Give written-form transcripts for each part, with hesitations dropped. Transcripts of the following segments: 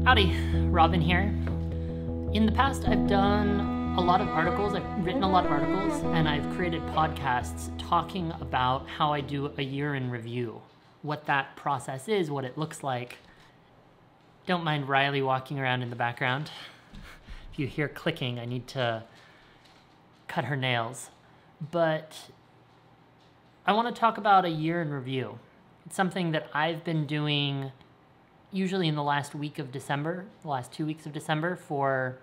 Howdy, Robin here. In the past, I've done a lot of articles, I've written a lot of articles, and I've created podcasts talking about how I do a year in review, what that process is, what it looks like. Don't mind Riley walking around in the background. If you hear clicking, I need to cut her nails. But I want to talk about a year in review. It's something that I've been doing usually in the last week of December, the last 2 weeks of December for,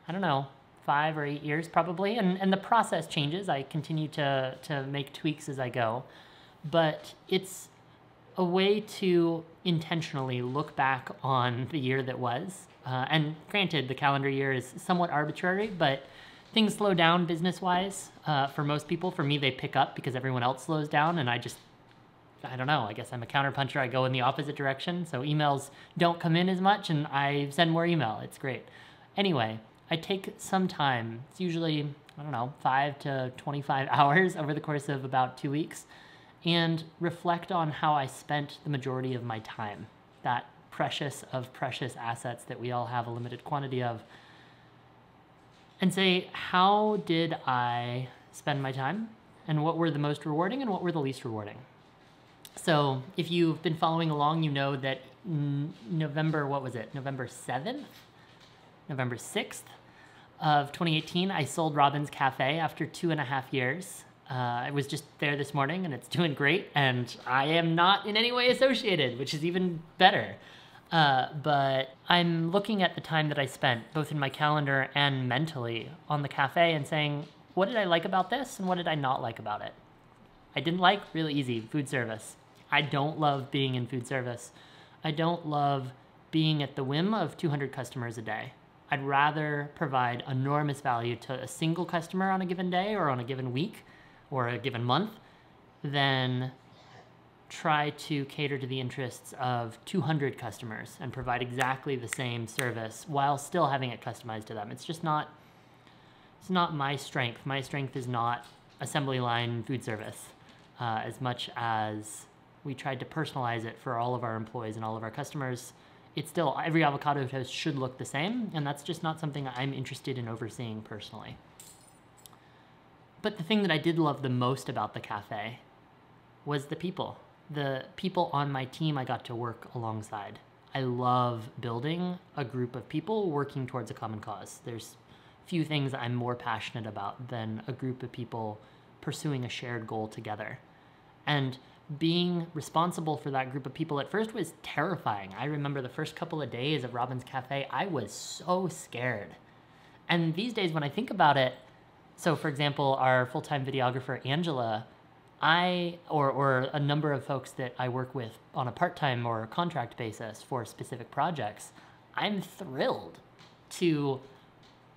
I don't know, 5 or 8 years probably. And the process changes. I continue to make tweaks as I go. But it's a way to intentionally look back on the year that was. And granted, the calendar year is somewhat arbitrary, but things slow down business-wise for most people. For me, they pick up because everyone else slows down, and I don't know, I guess I'm a counterpuncher. I go in the opposite direction, so emails don't come in as much, and I send more email. It's great. Anyway, I take some time. It's usually, I don't know, 5 to 25 hours over the course of about 2 weeks, and reflect on how I spent the majority of my time, that precious of precious assets that we all have a limited quantity of, and say, how did I spend my time, and what were the most rewarding and what were the least rewarding? So if you've been following along, you know that November 7th? November 6th of 2018, I sold Robin's Cafe after 2.5 years. I was just there this morning and it's doing great, and I am not in any way associated, which is even better. But I'm looking at the time that I spent, both in my calendar and mentally, on the cafe and saying, what did I like about this and what did I not like about it? I didn't like, really easy, food service. I don't love being in food service. I don't love being at the whim of 200 customers a day. I'd rather provide enormous value to a single customer on a given day or on a given week or a given month than try to cater to the interests of 200 customers and provide exactly the same service while still having it customized to them. It's not my strength. My strength is not assembly line food service. As much as we tried to personalize it for all of our employees and all of our customers, it's still, every avocado toast should look the same, and that's just not something I'm interested in overseeing personally. But the thing that I did love the most about the cafe was the people. The people on my team I got to work alongside. I love building a group of people working towards a common cause. There's few things I'm more passionate about than a group of people pursuing a shared goal together. And being responsible for that group of people at first was terrifying. I remember the first couple of days of Robin's Cafe, I was so scared. And these days when I think about it, so for example, our full-time videographer, Angela, or a number of folks that I work with on a part-time or contract basis for specific projects, I'm thrilled to,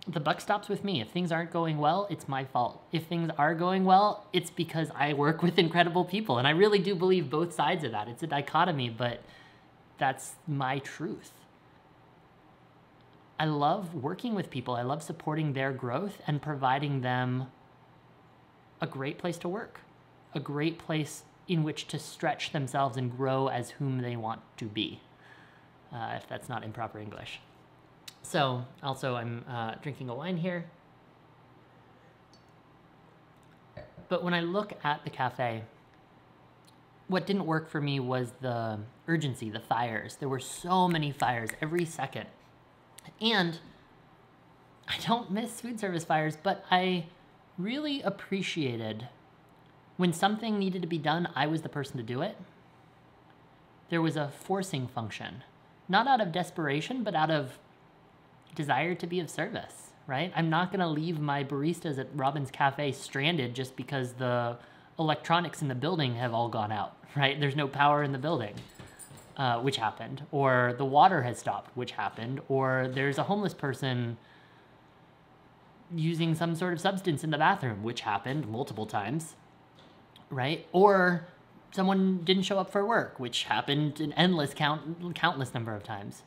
the buck stops with me. If things aren't going well, it's my fault. If things are going well, it's because I work with incredible people. And I really do believe both sides of that. It's a dichotomy, but that's my truth. I love working with people. I love supporting their growth and providing them a great place to work, a great place in which to stretch themselves and grow as whom they want to be, if that's not improper English. So, also I'm drinking a wine here. But when I look at the cafe, what didn't work for me was the urgency, the fires. There were so many fires every second. And I don't miss food service fires, but I really appreciated when something needed to be done, I was the person to do it. There was a forcing function, not out of desperation, but out of desire to be of service, right? I'm not gonna leave my baristas at Robin's Cafe stranded just because the electronics in the building have all gone out, right? There's no power in the building, which happened, or the water has stopped, which happened, or there's a homeless person using some sort of substance in the bathroom, which happened multiple times, right? Or someone didn't show up for work, which happened an countless number of times.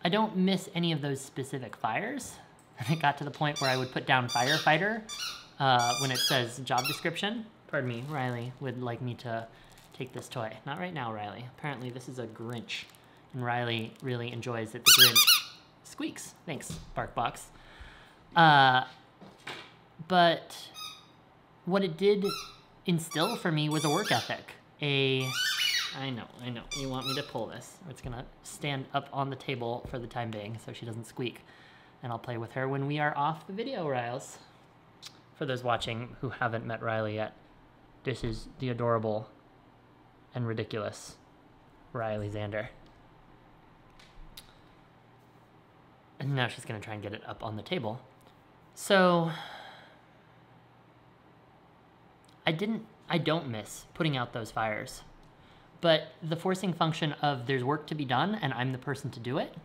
I don't miss any of those specific fires. And it got to the point where I would put down firefighter when it says job description. Pardon me, Riley would like me to take this toy. Not right now, Riley. Apparently this is a Grinch And Riley really enjoys that the Grinch squeaks. Thanks, BarkBox. But what it did instill for me was a work ethic. I know, you want me to pull this. It's gonna stand up on the table for the time being so she doesn't squeak. And I'll play with her when we are off the video, Riles. For those watching who haven't met Riley yet, this is the adorable and ridiculous Riley Zander. And now she's gonna try and get it up on the table. So, I don't miss putting out those fires. But the forcing function of there's work to be done and I'm the person to do it,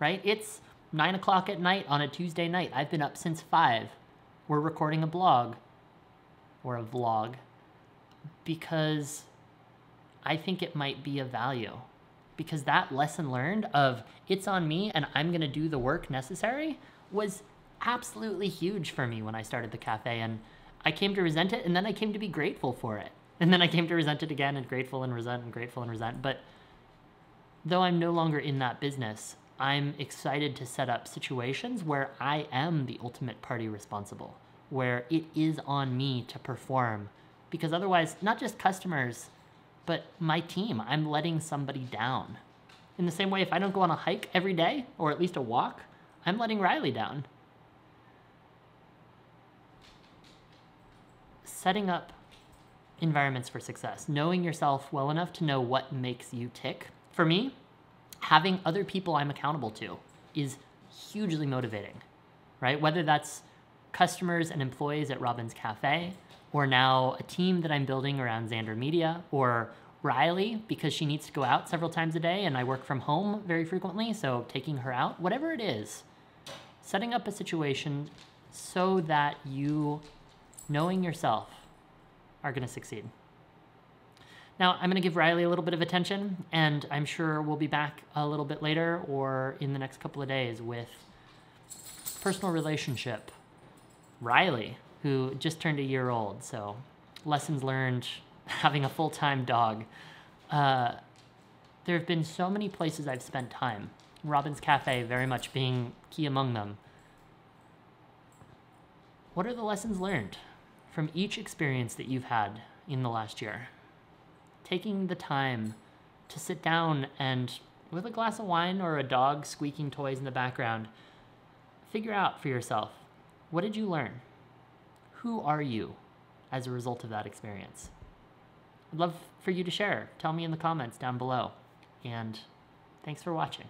right? It's 9 o'clock at night on a Tuesday night. I've been up since 5. We're recording a blog or a vlog because I think it might be of value. Because that lesson learned of it's on me and I'm gonna do the work necessary was absolutely huge for me when I started the cafe. And I came to resent it and then I came to be grateful for it. And then I came to resent it again and grateful and resent and grateful and resent. But though I'm no longer in that business, I'm excited to set up situations where I am the ultimate party responsible, where it is on me to perform. Because otherwise, not just customers, but my team, I'm letting somebody down. In the same way, if I don't go on a hike every day, or at least a walk, I'm letting Riley down. Setting up environments for success, knowing yourself well enough to know what makes you tick. For me, having other people I'm accountable to is hugely motivating, right? Whether that's customers and employees at Robin's Cafe, or now a team that I'm building around Zander Media, or Riley, because she needs to go out several times a day and I work from home very frequently, so taking her out, whatever it is, setting up a situation so that you, knowing yourself, are gonna succeed. Now, I'm gonna give Riley a little bit of attention, and I'm sure we'll be back a little bit later or in the next couple of days with personal relationship. Riley, who just turned a year old, so lessons learned, having a full-time dog. There have been so many places I've spent time, Robin's Cafe very much being key among them. What are the lessons learned from each experience that you've had in the last year? Taking the time to sit down and, with a glass of wine or a dog squeaking toys in the background, figure out for yourself, what did you learn? Who are you as a result of that experience? I'd love for you to share. Tell me in the comments down below. And thanks for watching.